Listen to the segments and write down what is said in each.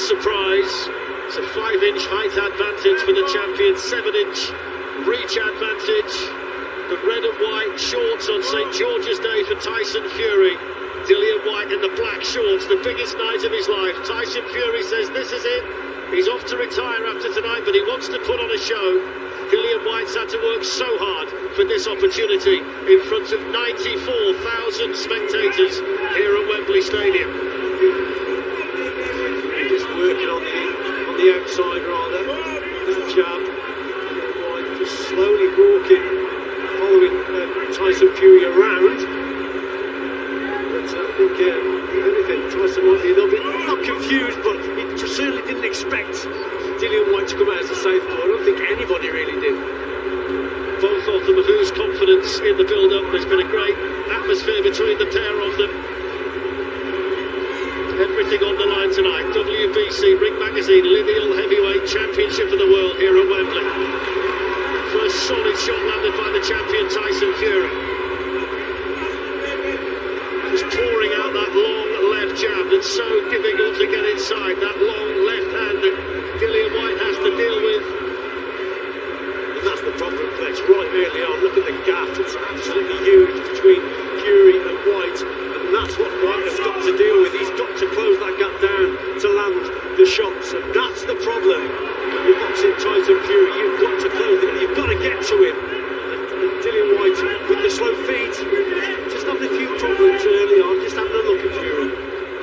surprise. It's a 5-inch height advantage for the champion, 7-inch reach advantage. The red and white shorts on St. George's Day for Tyson Fury. Dillon Whyte in the black shorts, the biggest night of his life. Tyson Fury says this is it. He's off to retire after tonight, but he wants to put on a show. Dillon Whyte's had to work so hard for this opportunity in front of 94,000 spectators here at Wembley Stadium. Just working on the outside rather. Little jab. Whyte just slowly walking, following Tyson Fury around. But I think, if anything, Tyson might be a little bit, not confused, but he certainly didn't expect Dillon Whyte to come out as a southpaw. I don't think anybody really did. Both of them have oozed confidence in the build-up. There's been a great atmosphere between the pair of them. Everything on the line tonight. WBC, Ring Magazine, Lineal Heavyweight Championship of the World here at Wembley. First solid shot landed by the champion Tyson Fury. Just pouring out that long left jab that's so difficult to get inside. That long left hand that Dillon Whyte has to deal with. And that's the problem, Flex, right early on. Look at the gap, it's absolutely huge between Fury and Whyte. And that's what Whyte has got to deal with. He's got to close that gap down to land the shots. And that's the problem. When you're boxing Tyson Fury, you've got to close it. You've got to get to him. And Dillon Whyte, with the slow feet, just having a few problems early on, just having a look at Fury.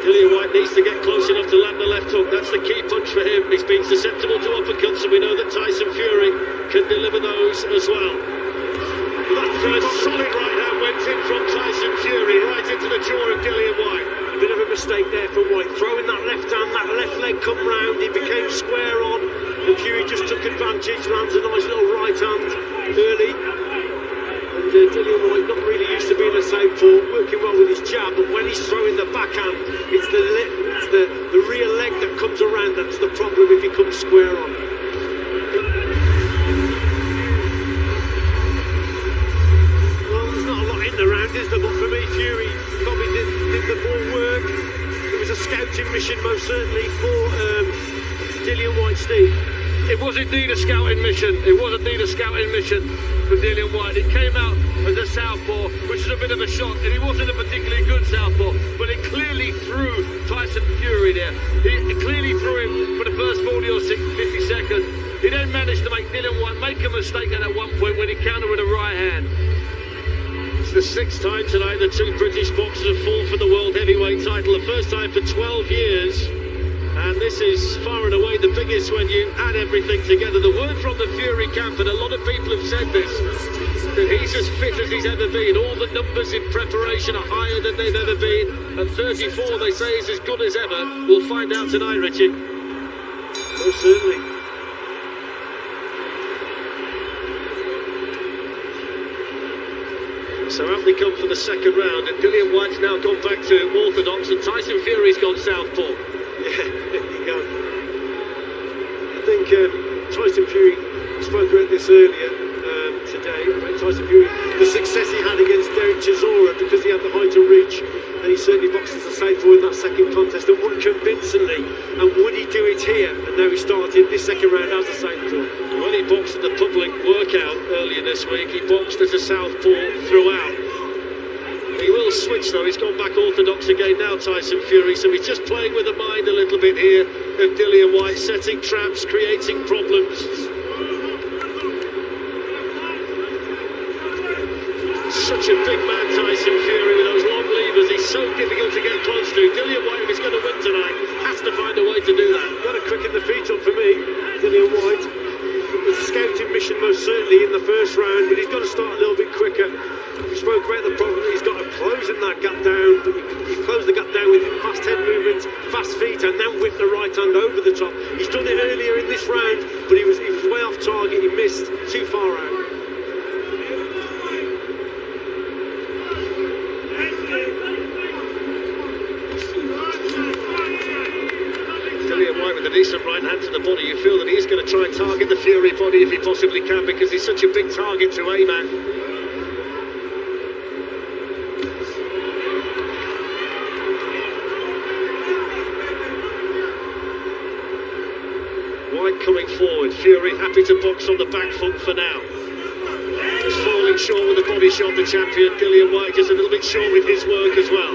Dillon Whyte needs to get close enough to land the left hook. That's the key punch for him. He's been susceptible to uppercuts, and we know that Tyson Fury can deliver those as well. That first solid right hand went in from Tyson Fury, right into the jaw of Dillon Whyte. A bit of a mistake there for Whyte. Throwing that left hand, that left leg come round, he became square on, and Fury just took advantage, lands a nice little right hand early. And Dillon Whyte, not really used to being a southpaw, working well with his jab, but when he's throwing the backhand, it's the rear leg that comes around that's the problem if he comes square on. Well, there's not a lot in the round, is there? But for me, Fury probably did the more work. It was a scouting mission, most certainly, for Dillon Whyte, Steve. It was indeed a scouting mission. It was indeed a scouting mission for Dillon Whyte. It came out as a southpaw, which is a bit of a shock, and he wasn't a particularly good southpaw, but it clearly threw Tyson Fury there. It clearly threw him for the first 40 or 50 seconds. He then managed to make Dillon Whyte make a mistake at one point when he countered with a right hand. It's the 6th time tonight the two British boxers have fought for the world heavyweight title, the first time for 12 years. And this is far and away the biggest when you add everything together. The word from the Fury camp, and a lot of people have said this, that he's as fit as he's ever been. All the numbers in preparation are higher than they've ever been. At 34, they say he's as good as ever. We'll find out tonight, Richie. Most certainly. So out they come for the second round, and Dillon Whyte's now gone back to orthodox, and Tyson Fury's gone southpaw. Yeah, there you go. I think Tyson Fury spoke about this earlier today, about Tyson Fury, the success he had against Derek Chisora because he had the height and reach, and he certainly boxed as a southpaw in that second contest and won convincingly. And would he do it here? And now he started this second round as a southpaw. When he boxed at the public workout earlier this week, he boxed as a southpaw throughout. He will switch though, he's gone back orthodox again now, Tyson Fury, so he's just playing with the mind a little bit here of Dillon Whyte, setting traps, creating problems. Such a big man, Tyson Fury, with those long levers, he's so difficult to get close to. Dillon Whyte, if he's going to win tonight, has to find a way to do that. Got to quicken the feet up for me, Dillon Whyte. It was a scouting mission most certainly in the first round, but he's got to start a little bit quicker. We spoke about the problem that he's got to close that gap down. He closed the gap down with fast head movements, fast feet, and then whip the right hand over the top. He's done it earlier in this round, but he was way off target. He missed too far out. Dillon Whyte with a decent right hand to the body. You feel that he's going to try and target the Fury body if he possibly can, because he's such a big target to aim at. Whyte coming forward. Fury happy to box on the back foot for now. Just falling short with the body shot, the champion. Dillon Whyte just a little bit short with his work as well.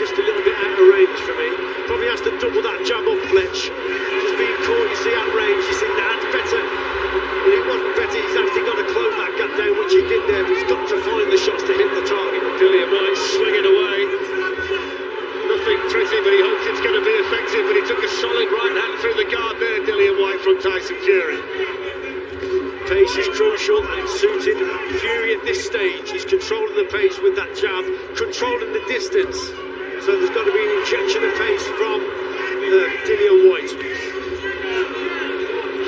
Just a little bit out of range for me. Probably has to double that jab up, Fletch. Just being caught, you see, out range. You see, that's better. But it wasn't better. He's actually got to close that gap down, which he did there. But he's got to find the shots to hit the target. Dillon Whyte swinging away. Nothing pretty, but he hopes it's going to be effective. But he took a solid right hand through the guard there, Dillon Whyte from Tyson Fury. Pace is crucial and it's suited Fury at this stage. He's controlling the pace with that jab, controlling the distance. So there's got to be an injection of pace from Dillon Whyte.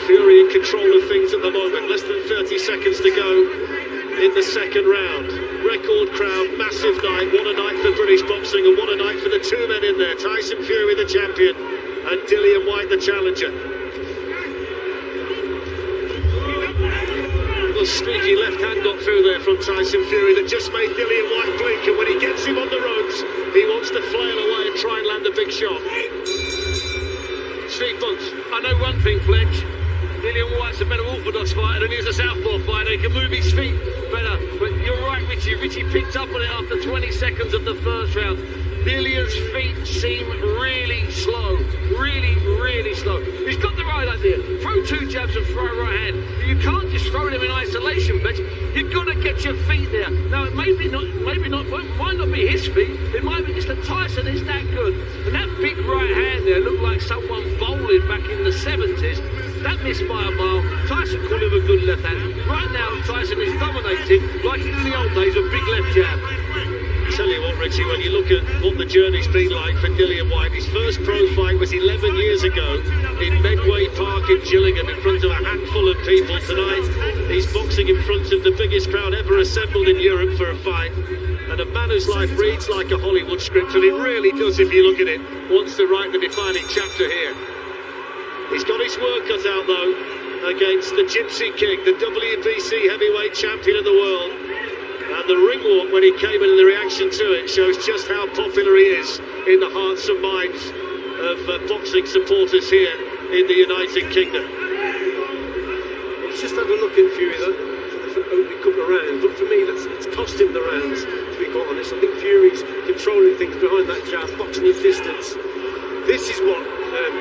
Fury in control of things at the moment. Less than 30 seconds to go in the second round. Record crowd, massive night. What a night for British boxing, and what a night for the two men in there. Tyson Fury, the champion, and Dillon Whyte, the challenger. A sneaky left hand got through there from Tyson Fury that just made Dillon Whyte blink, and when he gets him on the ropes, he wants to flail away and try and land a big shot. Steve Bunce, I know one thing, Fletch. Dillon Whyte's a better orthodox fighter than he is a southpaw fighter. He can move his feet better. But you're right, Richie. Richie picked up on it after 20 seconds of the first round. Dillon's feet seem really slow. Really slow. He's got the right idea. Throw two jabs and throw a right hand. You can't just throw them in isolation, Fletch. You've got to get your feet there. Now, it might not be his feet. It might be just that Tyson is that good. And that big right hand there looked like someone bowling back in the 70s. That missed by a mile. Tyson called him a good left hand. Right now, Tyson is dominating like in the old days, a big left jab. Tell you what, Richie, when you look at what the journey's been like for Dillon Whyte, his first pro fight was 11 years ago in Medway Park in Gillingham in front of a handful of people. Tonight, he's boxing in front of the biggest crowd ever assembled in Europe for a fight. And a man whose life reads like a Hollywood script, and it really does if you look at it, wants to write the defining chapter here. He's got his work cut out, though, against the Gypsy King, the WBC heavyweight champion of the world. And the ring walk when he came in and the reaction to it shows just how popular he is in the hearts and minds of boxing supporters here in the United Kingdom. He's just had a look at Fury though, for the opening couple of rounds, but for me it's cost him the rounds, to be quite honest. I think Fury's controlling things behind that jab, boxing his distance. This is what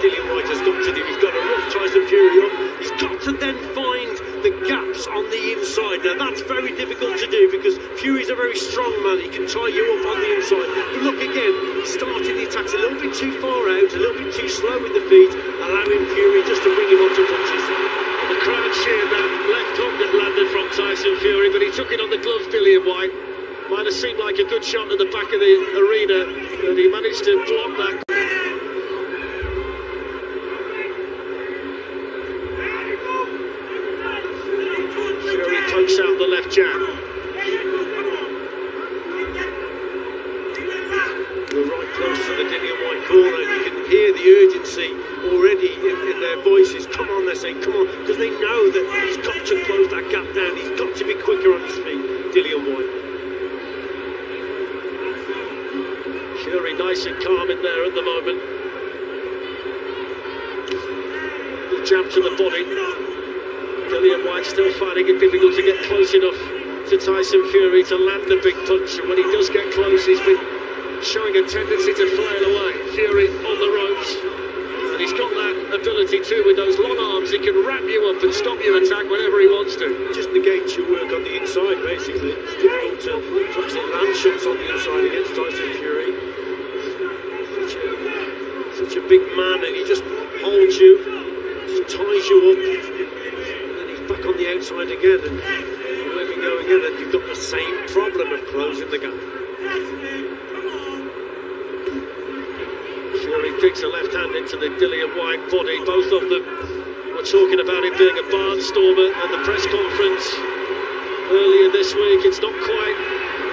Dillon Whyte has got to do. He's got to rough Tyson Fury up. He's got to then find the gaps on the inside. Now that's very difficult to do because Fury's a very strong man. He can tie you up on the inside. But look again, starting the attacks a little bit too far out, a little bit too slow with the feet, allowing Fury just to bring him onto punches. The crowd cheered that left hook that landed from Tyson Fury, but he took it on the gloves, Dillon Whyte. Might have seemed like a good shot at the back of the arena, but he managed to block that. Fury pokes out the left jab. We're right close to the Dillon Whyte corner. You can hear the urgency already in their voices. Come on, they're saying, come on, because they know that he's got to close that gap down. He's got to be quicker on his feet, Dillon Whyte. Fury nice and calm in there at the moment. The jab to the body. Dillon Whyte still finding it difficult to get close enough to Tyson Fury to land the big punch. And when he does get close, he's been showing a tendency to flail away. Fury on the ropes. And he's got that ability too with those long arms. He can wrap you up and stop your attack whenever he wants to. Just negates your work on the inside, basically. It's difficult to actually land shots on the inside against Tyson Fury. Such a big man, and he just holds you, just ties you up, and then he's back on the outside again, and you let me go again, and you've got the same problem of closing the gap. Fury picks a left hand into the Dillon Whyte body. Both of them were talking about it being a barnstormer at the press conference earlier this week. It's not quite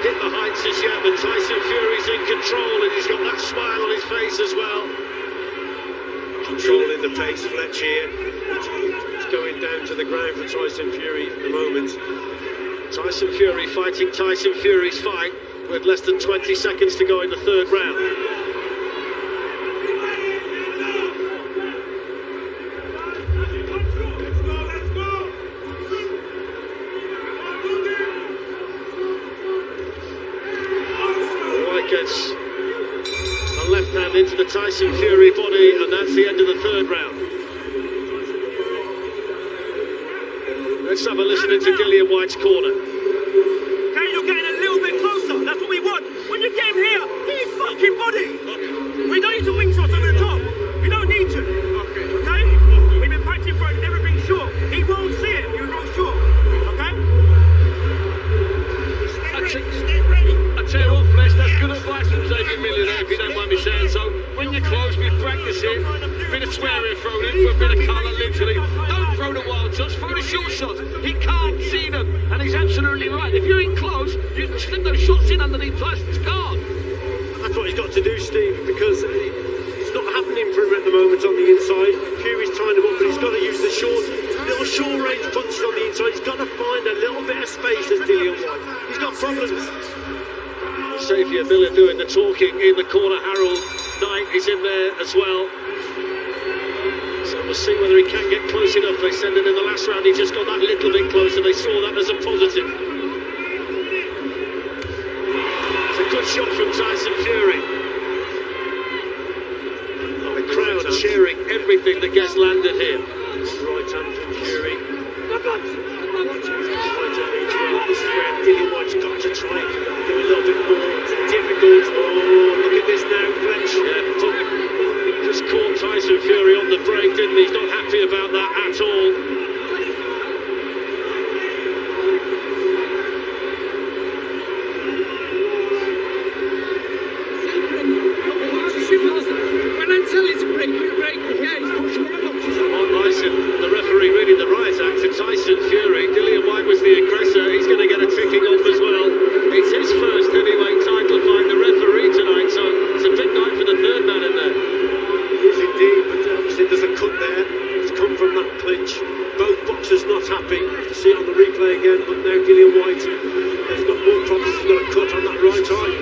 hit the heights as yet, but Tyson Fury's in control, and he's got that smile on his face as well. Controlling the pace, Fletch here. It's going down to the ground for Tyson Fury at the moment. Tyson Fury fighting Tyson Fury's fight with less than 20 seconds to go in the third round. and into the Tyson Fury body, and that's the end of the third round. Let's have a listen into Dillon Whyte's corner. Okay, you're getting a little bit closer. That's what we want. When you get him here, hit his fucking body. We don't need to wing shot over the top. You don't need to. Okay? We've been practicing for it, never been short. He won't see it. You won't short. Okay? I tell you what, Flesh, that's good advice from Xavier Millionaire, if you don't mind me saying so. When you're close, we practice it. A bit of swearing thrown in for a bit of colour, literally. Don't throw the wild shots, throw the short shots. He can't see them, and he's absolutely right. If you're in close, you can slip those shots in underneath Tyson's guard. That's what he's got to do, Steve, because it's not happening for him at the moment on the inside. Fury's tying him up, but he's got to use the little short range punches on the inside. He's got to find a little bit of space as Dillon Whyte. He's got problems. Xavier Miller doing the talking in the corner. Harold Knight is in there as well. So we'll see whether he can get close enough. They said that in the last round he just got that little bit closer. They saw that as a positive. It's a good shot from Tyson Fury. The crowd cheering everything that gets landed here. Right hand from Fury. This is where Dillon Whyte's got to try and do a little bit more. It's difficult. Oh, look at this now, Fletch. Yeah, just caught Tyson Fury on the break, didn't he? He's not happy about that at all. When I tell you to break, you break. Yeah, he's pushing the punches. Mark Lyson, the referee, reading the riot act to Tyson Fury. Dillon Whyte was the aggressor. He's going to get a ticking off as well. It's his first heavyweight title fight. The referee tonight, so it's a big night for the third man in there. It is indeed, but obviously there's a cut there. It's come from that clinch. Both boxers not happy. Have to see it on the replay again, but now Dillon Whyte has got more problems. He's got a cut on that right eye.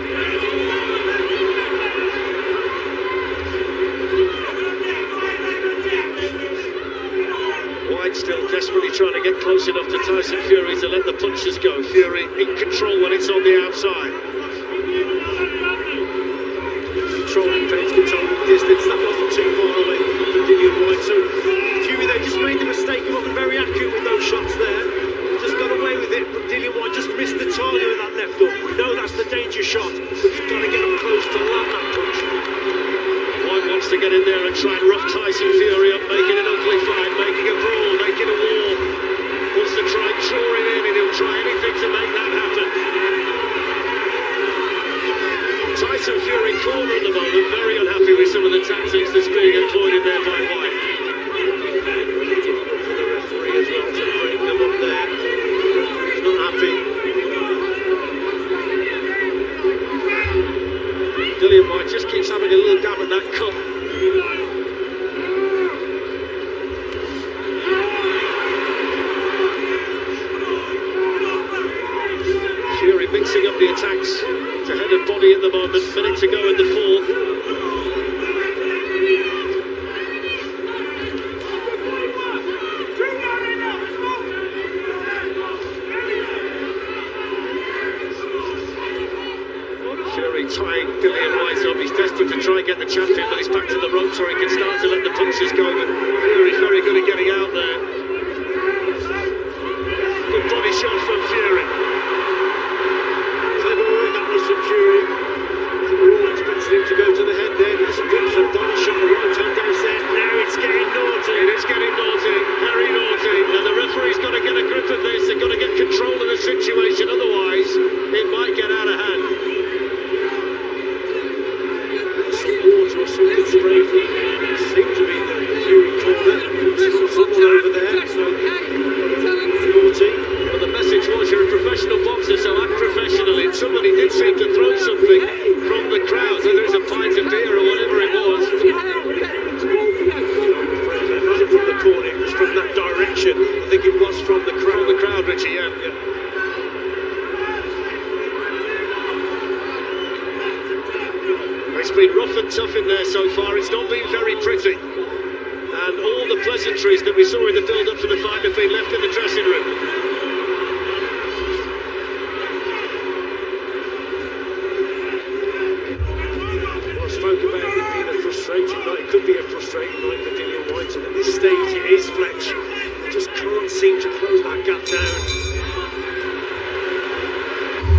Still desperately trying to get close enough to Tyson Fury to let the punches go. Fury in control when it's on the outside. Controlling pace, controlling distance. That wasn't too far away from Dillon Whyte. So Fury there just made the mistake. He wasn't very accurate with those shots there. Just got away with it, but Dillon Whyte just missed the target with that left hook. We know that's the danger shot, but he's got to get him close to land that punch. Whyte wants to get in there and try and rough Tyson Fury up, making an ugly fight, making a brawl, making a war. Wants to try and draw it in, and he'll try anything to make that happen. Tyson Fury corner at the moment, very unhappy with some of the tactics that's being employed in there by Whyte. Really difficult for the referee as well to break them up there. He's not happy. Dillon Whyte just keeps having a little dab at that cut. Fury mixing up the attacks to head and body at the moment. Minute to go in the fourth. Fury tying Dillon Whyte up. He's desperate to try and get the champion, but he's back to the ropes where he can start to let the punches go. But Fury's very good at getting out there. Good body shot from Fury. Clever work that was from Fury. We were all expecting him to go to the head there. There's a glimpse of body shot, the right hand downstairs. Now it's getting naughty. It is getting naughty, very naughty. And the referee's got to get a grip of this. They've got to get control of the situation, otherwise it might get out of hand. Water or something sprayed. It seemed to be the Fury corner. Someone over there. So naughty. But the message was, you're a professional boxer, so act professionally. And somebody did seem to throw something from the crowd, whether it's a pint of beer or whatever it was. It wasn't from the corner, it was from that direction. I think it was from the crowd. From the crowd, Richie, yeah. It's been rough and tough in there so far. It's not been very pretty. And all the pleasantries that we saw in the build-up to the fight have been left in the dressing room. Well, I spoke about it being a frustrating night for Dillon Whyte, and at this stage it is Fletch. Just can't seem to close that gap down.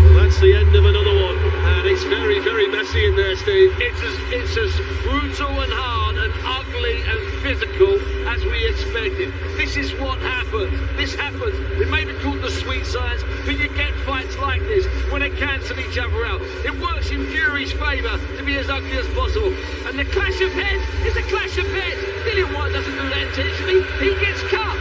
Well, that's the end of another one, and it's very, very messy in there, Steve. It's as brutal and hard and ugly and physical as we expected. This is what happens. This happens. It may be called the sweet science, but you get fights like this when they cancel each other out. It works in Fury's favour to be as ugly as possible. And the clash of heads is a clash of heads. Dillon Whyte doesn't do that intentionally. He gets cut.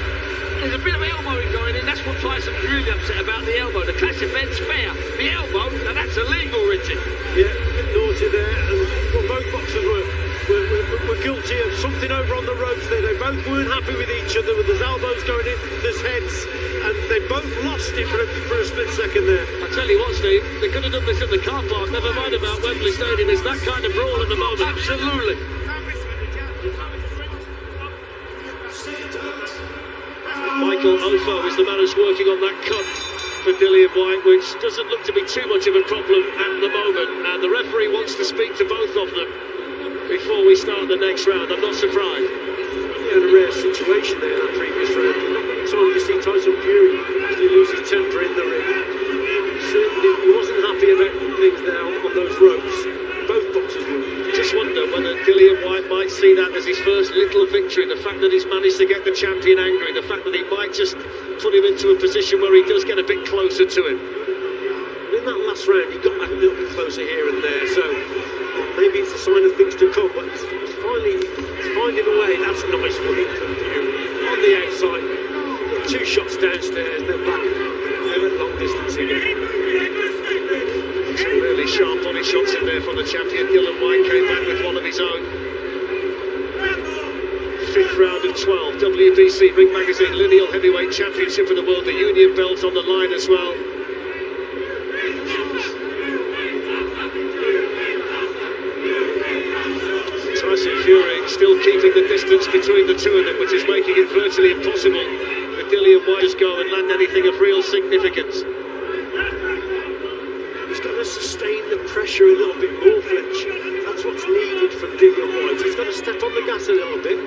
There's a bit of elbowing going in. That's what Tyson's really upset about, the elbow. The clash of heads fair. The elbow, now that's illegal, Richard. Yeah, a bit naughty there. And well, both boxers were guilty of something over on the ropes there. They both weren't happy with each other. There's elbows going in, there's heads, and they both lost it for a split second there. I tell you what, Steve, they could have done this at the car park. Never mind about Wembley Stadium. It's that kind of brawl at the moment. Absolutely. Michael Ofo is the man who's working on that cut for Dillon Whyte, which doesn't look to be too much of a problem at the moment. And the referee wants to speak to both of them before we start the next round. I'm not surprised. He had a rare situation there in that previous round. So you see Tyson Fury actually lose his temper in the ring. Certainly he wasn't happy about things there on those ropes. Both boxers were. You just wonder whether Dillon Whyte might see that as his first little victory. The fact that he's managed to get the champion angry, the fact that he might just put him into a position where he does get a bit closer to him. In that last round, he got back a little bit closer here and there, so maybe it's a sign of things to come. But he's finding a way. That's a nice footing for Fury on the outside. Two shots downstairs, then back. They're at long distance again. Some really sharp body shots in there from the champion. Dillon Whyte came back with one of his own. Fifth round of 12, WBC Ring Magazine Lineal Heavyweight Championship of the World, the Union belt on the line as well. Tyson Fury still keeping the distance between the two of them, which is making it virtually impossible for Dillon Whyte to go and land anything of real significance. He's got to sustain the pressure a little bit more, Fletch. That's what's needed from Dillon Whyte. He's got to step on the gas a little bit.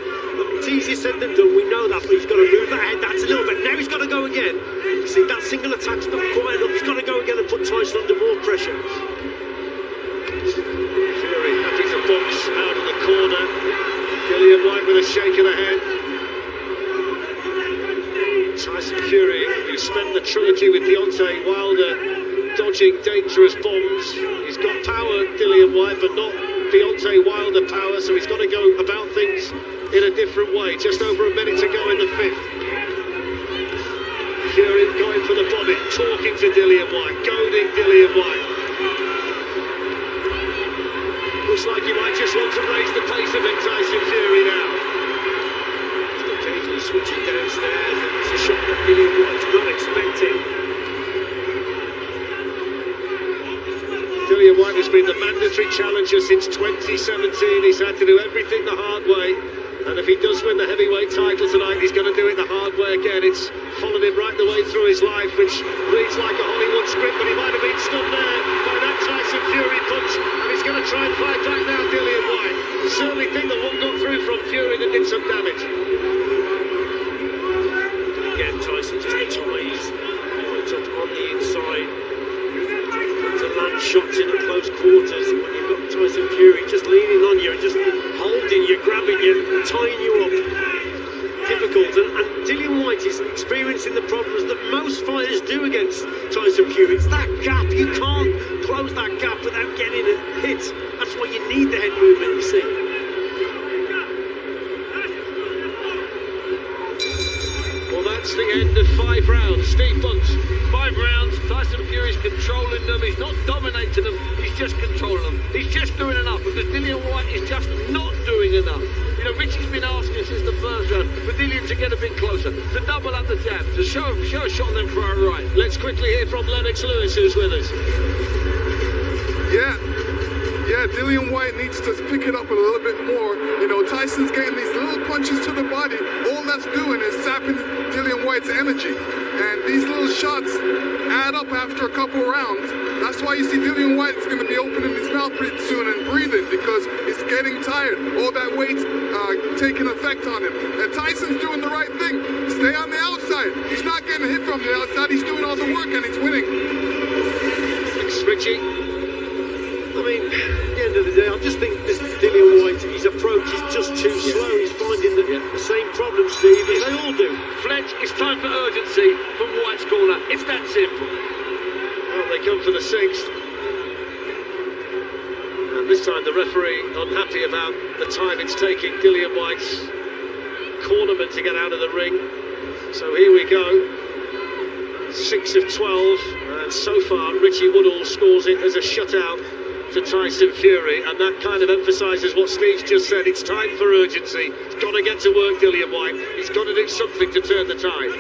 It's easier said than done, we know that, but he's got to move that head. That's a little bit. Now he's got to go again. You see, that single attack's not quite enough. He's got to go again and put Tyson under more pressure. Fury happy to box out of the corner. Dillon Whyte with a shake of the head. Tyson Fury, who spent the trilogy with Deontay Wilder dodging dangerous bombs. He's got power, Dillon Whyte, but not Deontay Wilder power, so he's got to go about things in a different way. Just over a minute to go in the fifth. Fury going for the body, talking to Dillon Whyte, goading Dillon Whyte. Looks like he might just want to raise the pace a bit, Tyson Fury now. He's occasionally switching downstairs, and it's a shot that Dillon Whyte's not expecting. Dillon Whyte has been the mandatory challenger since 2017. He's had to do everything the hard way. And if he does win the heavyweight title tonight, he's going to do it the hard way again. It's followed him right the way through his life, which reads like a Hollywood script, but he might have been stood there by that Tyson Fury punch. And he's going to try and fight back now, Dillon Whyte. Certainly think that one got through from Fury that did some damage. Again, Tyson just ties Whyte up on the inside. To land shots in at close quarters when you've got Tyson Fury just leaning on you and just holding you, grabbing you, tying you up. Difficult, and Dillon Whyte is experiencing the problems that most fighters do against Tyson Fury. It's that gap. You can't close that gap without getting a hit. That's why you need the head movement, you see. Well, that's the end of 5 rounds. Steve Bunt. 5 rounds, Tyson Fury's controlling them. He's not dominating them, he's just controlling them. He's just doing enough, because Dillon Whyte is just not doing enough. You know, Richie's been asking since the first round for Dillon to get a bit closer, to double up the jab, to show a shot on them for a right. Let's quickly hear from Lennox Lewis, who's with us. Yeah, Yeah, Dillon Whyte needs to pick it up a little bit more. You know, Tyson's getting these little punches to the body. All that's doing is sapping Dillon Whyte's energy. And these little shots add up after a couple rounds. That's why you see Dillon Whyte's going to be opening his mouth pretty soon and breathing, because he's getting tired. All that weight's taking effect on him. And Tyson's doing the right thing. Stay on the outside. He's not getting hit from the outside. He's doing all the work and he's winning. Thanks, Richie. I mean, at the end of the day, I just think this Dillon Whyte, his approach is just too slow. He's finding the same problem, Steve, as they all do. Fletch, it's time for urgency from White's corner. It's that simple. Well, they come for the sixth. And this time the referee unhappy about the time it's taking Dillon Whyte's cornerman to get out of the ring. So here we go. 6 of 12. And so far, Richie Woodall scores it as a shutout to Tyson Fury, and that kind of emphasises what Steve's just said. It's time for urgency. He's got to get to work, Dillon Whyte. He's got to do something to turn the tide.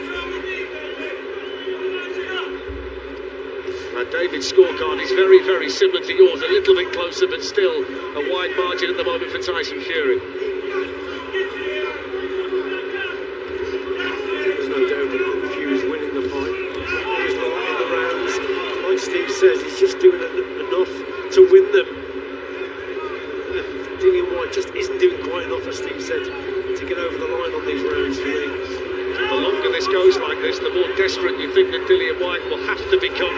David's scorecard is very, very similar to yours, a little bit closer, but still a wide margin at the moment for Tyson Fury. There's no doubt that Fury's winning the fight. He's not in the rounds. Like Steve says, he's just doing enough to win them. Dillon Whyte just isn't doing quite enough, as Steve said, to get over the line on these rounds for me. The longer this goes like this, the more desperate you think that Dillon Whyte will have to become.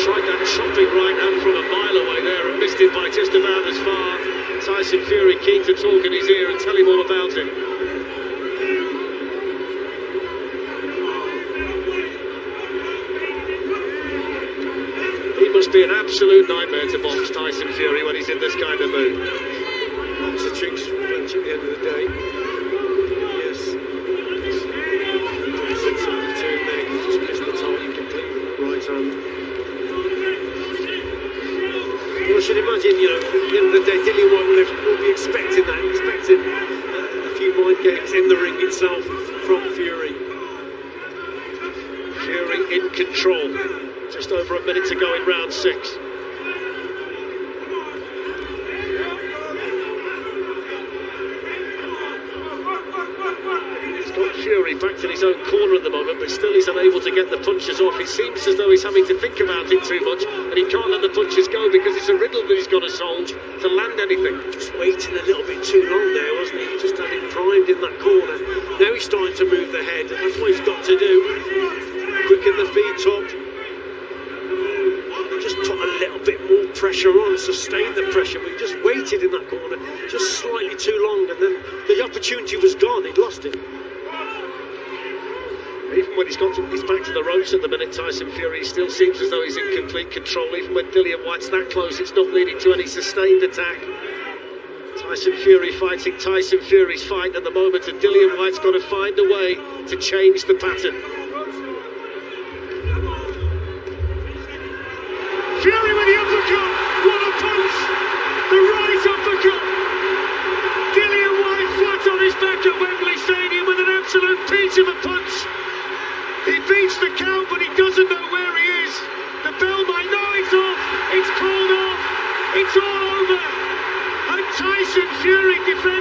Tried that chopping right hand from a mile away there and missed it by just about as far. Tyson Fury keen to talk in his ear and tell him all about it. He must be an absolute nightmare to box, Tyson Fury, when he's in this kind of mood. Lots of tricks from Fletch at the end of the day. Yes. 6 of the 2 there, he just missed the target completely. Right hand. Well, I should imagine, you know, at the end of the day, Dillon Whyte will be expecting that, expecting a few mind games in the ring itself from Fury. Fury in control. Just over a minute to go in round 6. He's got Fury back in his own corner at the moment, but still he's unable to get the punches off. It seems as though he's having to think about it too much, and he can't let the punches go because it's a riddle that he's got to solve to land anything. Just waiting a little bit too long there, wasn't he? He just had him primed in that corner. Now he's starting to move the head, and that's what he's got to do. Quicken the feet up. Just put a little bit more pressure on, sustain the pressure, but he just waited in that corner just slightly too long, and then the opportunity was gone. He'd lost it. Even when he's back to the ropes at the minute, Tyson Fury still seems as though he's in complete control. Even when Dillon Whyte's that close, it's not leading to any sustained attack. Tyson Fury fighting Tyson Fury's fight at the moment, and Dillon Whyte's got to find a way to change the pattern. Fury with the uppercut. What a punch! The right uppercut. Dillon Whyte flat on his back at Wembley Stadium with an absolute peach of a punch. He beats the count, but he doesn't know where he is. The bell might know it's off. It's called off. It's all over. And Tyson Fury defends.